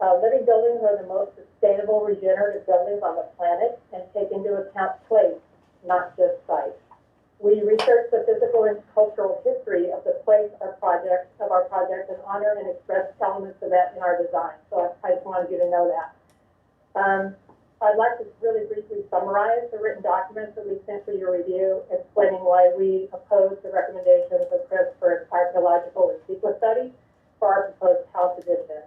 Living buildings are the most sustainable regenerative buildings on the planet and take into account place, not just site. We research the physical and cultural history of the place of our project and honor and express elements of that in our design. So I just wanted you to know that. I'd like to really briefly summarize the written documents that we sent for your review, explaining why we oppose the recommendations of Chris for an archaeological and CEQA study for our proposed house addition.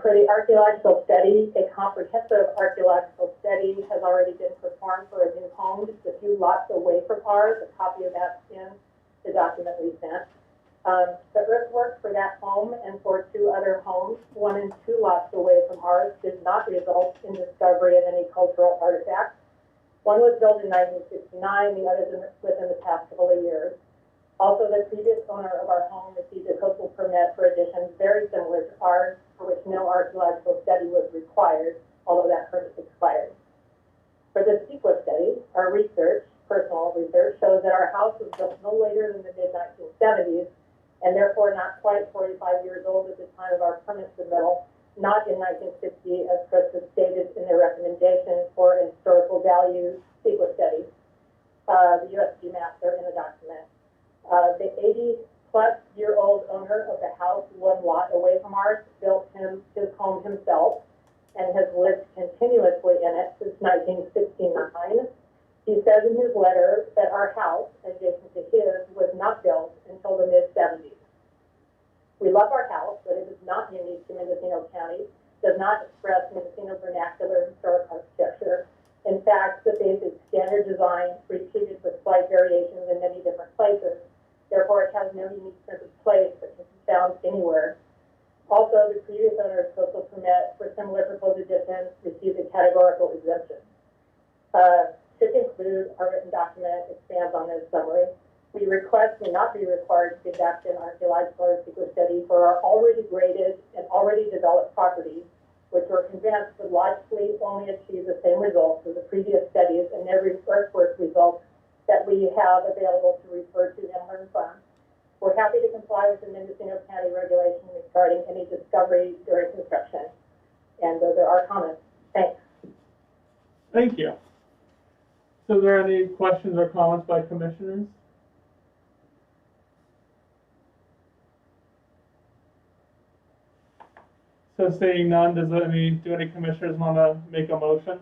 For the archaeological study, a comprehensive archaeological study has already been performed for a new home just a few lots away from ours. A copy of that's in the document we sent. The earthwork for that home and for 2 other homes, 1 and 2 lots away from ours, did not result in discovery of any cultural artifacts. One was built in 1969, the other within the past couple of years. Also, the previous owner of our home received a coastal permit for additions very similar to ours, for which no archaeological study was required, although that permit expired. For the CEQA study, our research, personal research, shows that our house was built no later than the mid-1970s, and therefore not quite 45 years old at the time of our permit submittal, not in 1960, as Chris has stated in their recommendation for a historical value CEQA study. The USG maps are in the document. The 80-plus-year-old owner of the house, 1 lot away from ours, built his home himself and has lived continuously in it since 1969. He says in his letter that our house, adjacent to his, was not built until the mid-70s. We love our house, but it is not unique to Mendocino County, does not express Mendocino vernacular historic architecture. In fact, the basic standard design repeated with slight variations in many different places. Therefore, it has no unique sense of place that can be found anywhere. Also, the previous owner's coastal permit for similar proposed additions received a categorical exemption. To conclude, our written document expands on this summary. We request we not be required to conduct an archaeological or CEQA study for our already graded and already developed properties, which we're convinced would logically only achieve the same results as the previous studies and every earthwork results that we have available to refer to and learn from. We're happy to comply with the Mendocino County regulation regarding any discovery during construction. And those are our comments. Thanks. Thank you. So are there any questions or comments by commissioners? So seeing none, do any commissioners want to make a motion?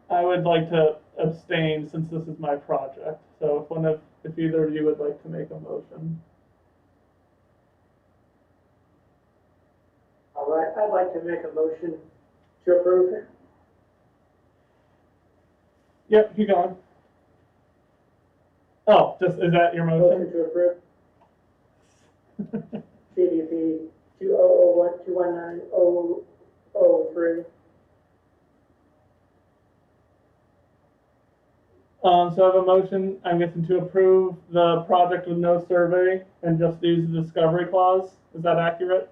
I would like to abstain since this is my project. So if either of you would like to make a motion. All right, I'd like to make a motion to approve it. Yep, keep going. Oh, is that your motion? Motion to approve CDP 2001-219-003. So I have a motion, I'm guessing, to approve the project with no survey and just use the discovery clause. Is that accurate?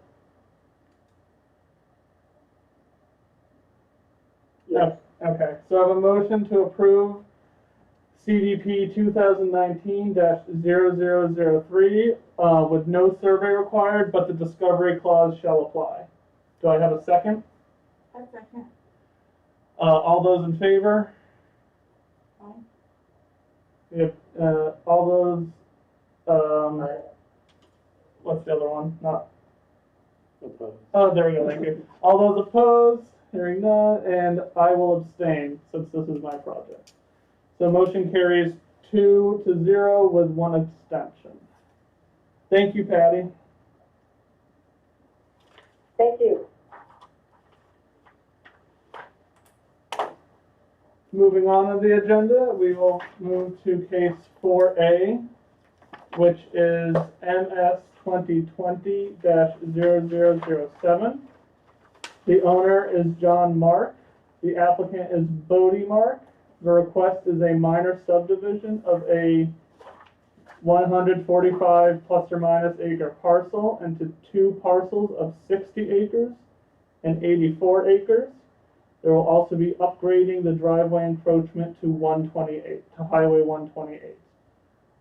Yes. Okay, so I have a motion to approve CDP 2019-0003 with no survey required, but the discovery clause shall apply. Do I have a second? A second. All those in favor? Aye. We have all those, what's the other one? Not opposed. Oh, there we go, thank you. All those opposed, hearing none, and I will abstain since this is my project. So motion carries 2-0 with 1 abstention. Thank you, Patty. Thank you. Moving on to the agenda, we will move to case 4A, which is MS 2020-0007. The owner is John Mark. The applicant is Bodie Mark. The request is a minor subdivision of a 145 plus or minus acre parcel into two parcels of 60 acres and 84 acres. There will also be upgrading the driveway encroachment to Highway 128.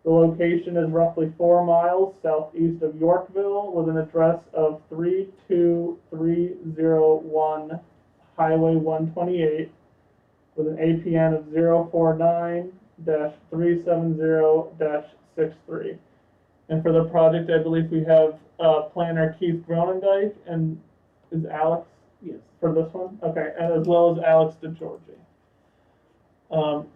The location is roughly 4 miles southeast of Yorkville with an address of 32301 Highway 128 with an APN of 049-370-63. And for the project, I believe we have planner Keith Gronendijk and is Alex? Yes. For this one? Okay, and as well as Alex DeGiorgi.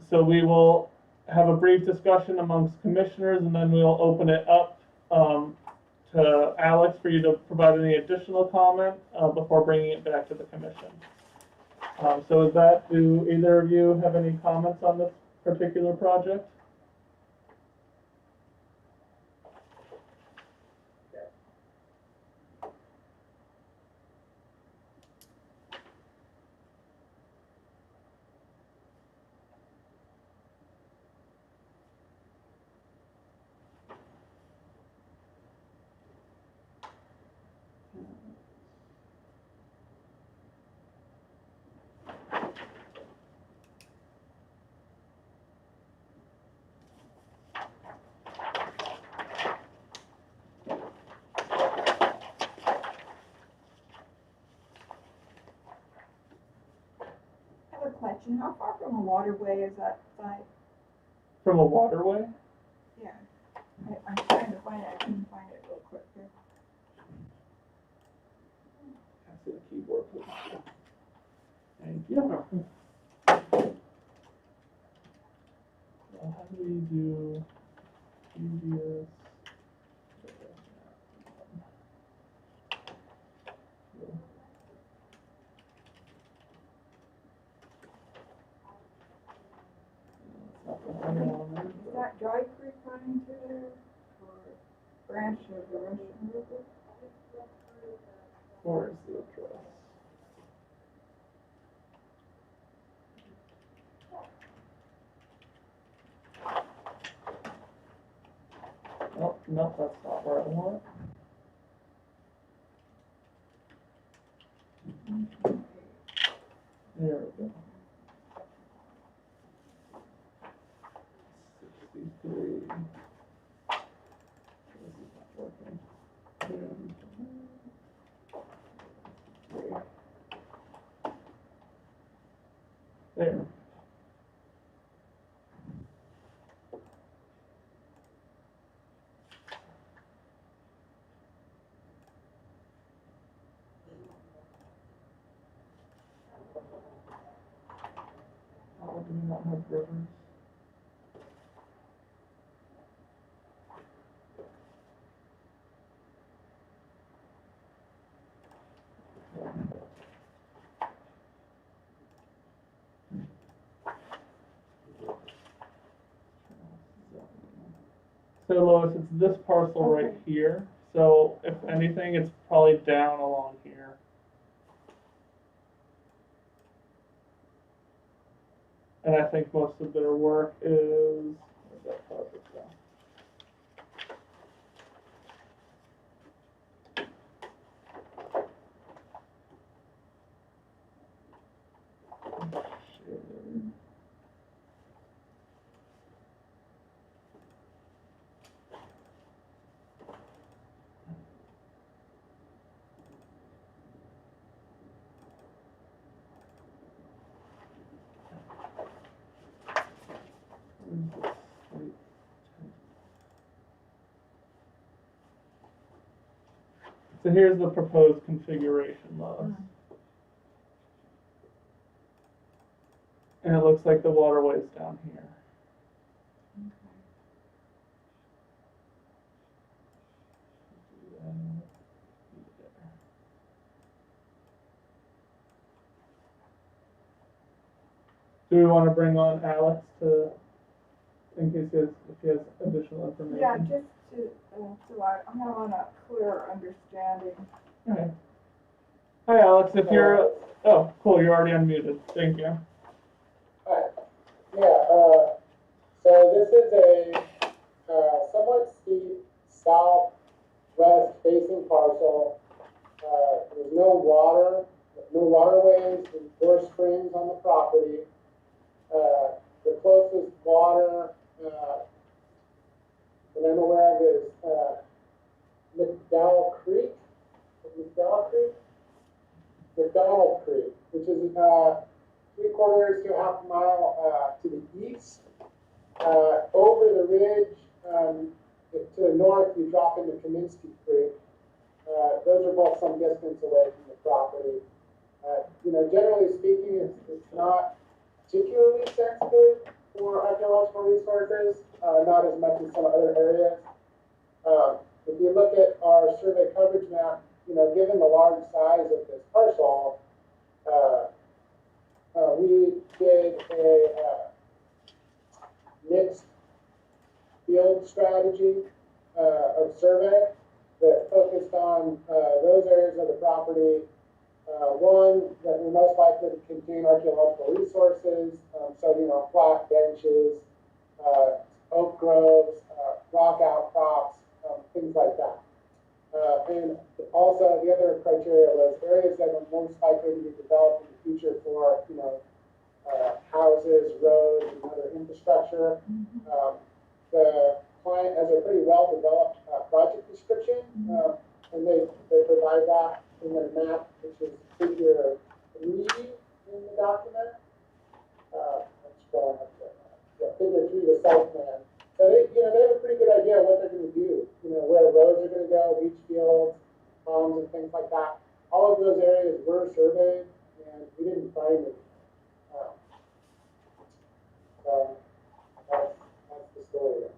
So we will have a brief discussion amongst commissioners, and then we'll open it up to Alex for you to provide any additional comment before bringing it back to the commission. So with that, do either of you have any comments on this particular project? I have a question. How far from a waterway is that site? From a waterway? Yeah. I'm trying to find it. I couldn't find it real quick here. Pass you the keyboard, please. Thank you. How do we do previous? Is that Dry Creek running through there? Or branch of the Russian River? Where is the address? Oh, no, that's not where I want. There we go. 63. This is not working. There. Oh, do we not have rivers? So Lois, it's this parcel right here. So if anything, it's probably down along here. And I think most of their work is, where's that project go? So here's the proposed configuration, Lois. And it looks like the waterway's down here. Do we want to bring on Alex to, in case he has, if he has additional information? Yeah, just so I'm having a clearer understanding. Alright. Hi Alex, if you're, oh, cool, you're already unmuted, thank you. Hi. Yeah, so this is a somewhat steep southwest facing parcel. There's no waterways or springs on the property. The closest water that I'm aware of is McDowell Creek, which is 3/4 to half a mile to the east. Over the ridge to the north, you drop into Kaminsky Creek. Those are both some distance away from the property. Generally speaking, it's not particularly sensitive for archaeological resources, not as much as some other areas. If you look at our survey coverage map, given the large size of this parcel, we did a mixed field strategy of survey that focused on those areas of the property, one that were most likely to contain archaeological resources, so flat benches, oak groves, rock outcrops, things like that. And also the other criteria was areas that were most likely to be developed in the future for houses, roads, and other infrastructure. The client has a pretty well-developed project description, and they provide that in their map, which is figure 3 in the document. Let's go on up there. Yeah, figure 3, the site plan. So they have a pretty good idea of what they're going to do. Where roads are going to go, beach fields, ponds, and things like that. All of those areas were surveyed, and we didn't find it. So that's the story there.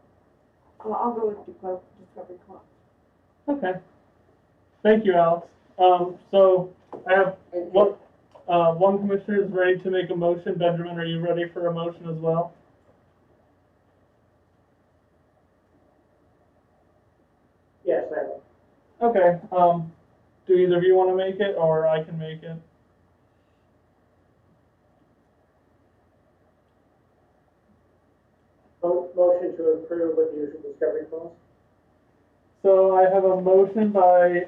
Well, I'll go with Discovery Club. Okay. Thank you, Alex. So I have one commissioner is ready to make a motion. Benjamin, are you ready for a motion as well? Yes, I will. Okay. Do either of you want to make it, or I can make it? Motion to approve with the usual discovery clause. So I have a motion by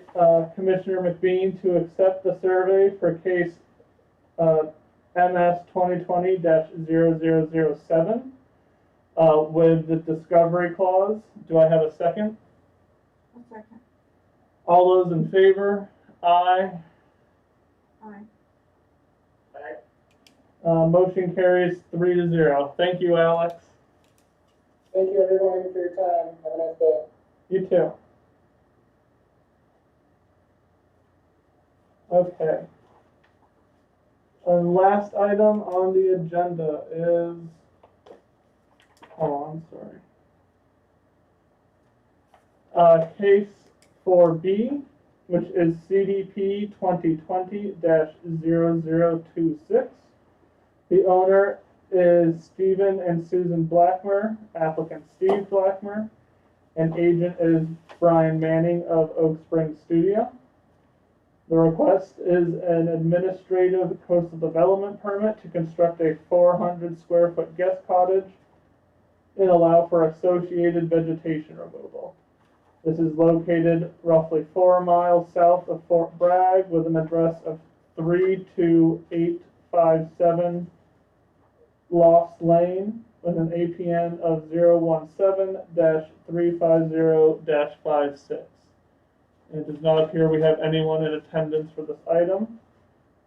Commissioner McBean to accept the survey for case MS 2020-0007 with the discovery clause. Do I have a second? A second. All those in favor? Aye. Aye. Aye. Motion carries 3-0. Thank you, Alex. Thank you, everyone, for your time. Have a nice day. You too. Okay. And last item on the agenda is, I'm sorry. Case 4B, which is CDP 2020-0026. The owner is Stephen and Susan Blackmer, applicant Steve Blackmer, and agent is Brian Manning of Oak Springs Studio. The request is an administrative coastal development permit to construct a 400 square foot guest cottage and allow for associated vegetation removal. This is located roughly 4 miles south of Fort Bragg with an address of 32857 Lost Lane with an APN of 017-350-56. It does not appear we have anyone in attendance for this item.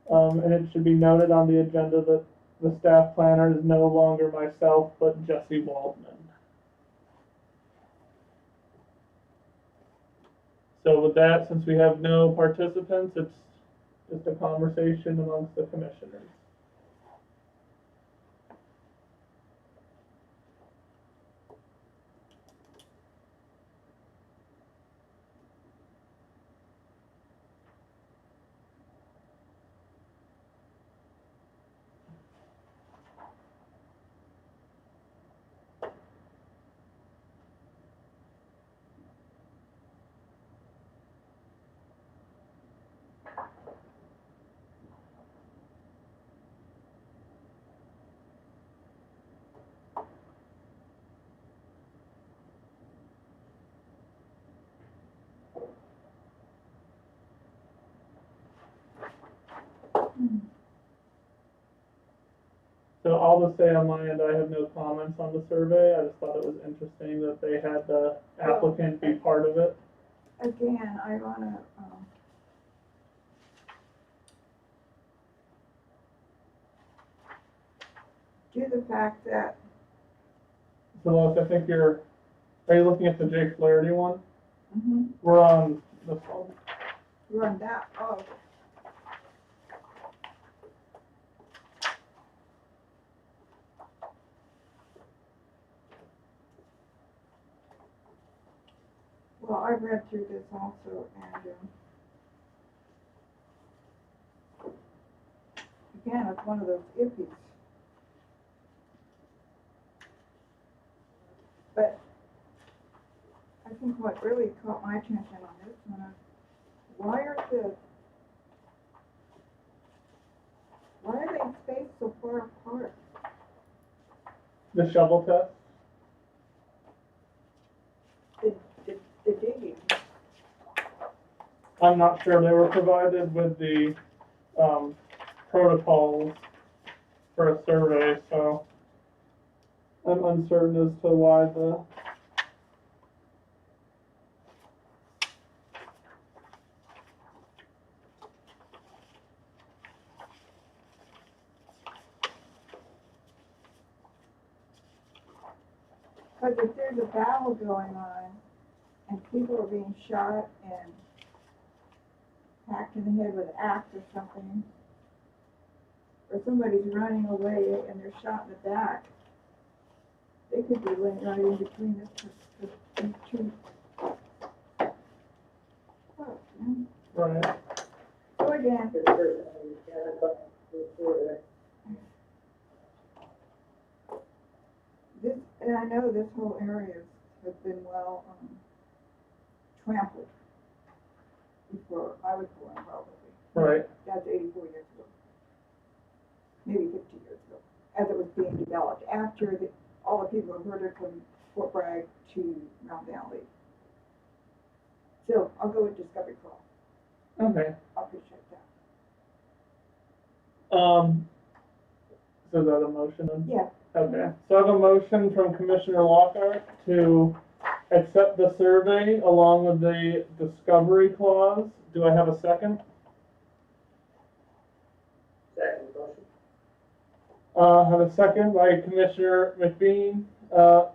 And it should be noted on the agenda that the staff planner is no longer myself, but Jesse Waldman. So with that, since we have no participants, it's just a conversation amongst the commissioners. So I'll just say on my end, I have no comments on the survey. I just thought it was interesting that they had the applicant be part of it. Again, I wanna, do the fact that, So Lois, I think are you looking at the Jake Flaherty one? mhm, We're on this one. run that, oh. Well, I read through this also, and, again, it's one of those iffies. But I think what really caught my attention on this one is, why are they spaced so far apart? The shovel test? The digging, I'm not sure. They were provided with the protocols for a survey, so I'm uncertain as to why the because if there's a battle going on, and people are being shot and hacked in the head with an axe or something, or somebody's running away and they're shot in the back, they could be laying right in between these two. Oh, man. right. So again, This person, you can't, but this survey. this, and I know this whole area has been well trampled before I was born, probably. Right. That's 84 years ago, maybe 50 years ago, as it was being developed, after all the people converted from Fort Bragg to Mount Valley. So I'll go with Discovery Crawl. Okay. I appreciate that. So is that a motion then? Yeah. Okay. So I have a motion from Commissioner Lockhart to accept the survey along with the discovery clause. Do I have a second? Second motion. Have a second by Commissioner McBean. All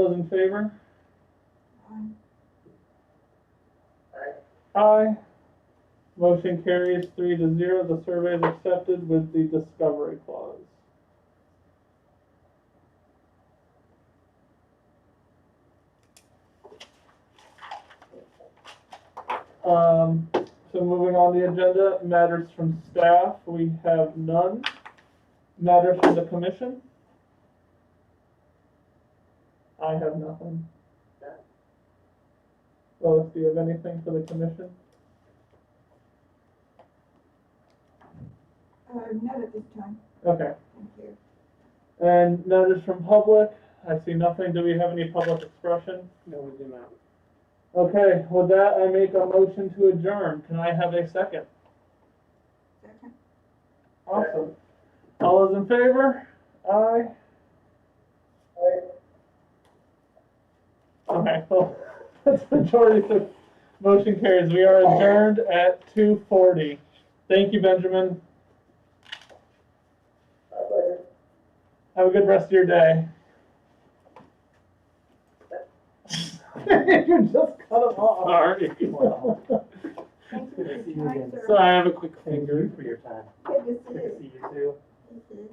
those in favor? Aye. Motion carries 3-0. The survey is accepted with the discovery clause. So moving on the agenda, matters from staff, we have none. Matters from the commission? I have nothing. Lois, do you have anything for the commission? Not at this time, Okay. thank you. And matters from public, I see nothing. Do we have any public expression? No, we do not. Okay, with that, I make a motion to adjourn. Can I have a second? Second? Awesome. All those in favor? Aye. Okay, well, that's majority, so motion carries. We are adjourned at 2:40. Thank you, Benjamin. My pleasure. Have a good rest of your day. You just cut him off. Sorry. Thank you for your time, sir. So I have a quick finger for your time. Good to see Good to you. see you too. Mhm.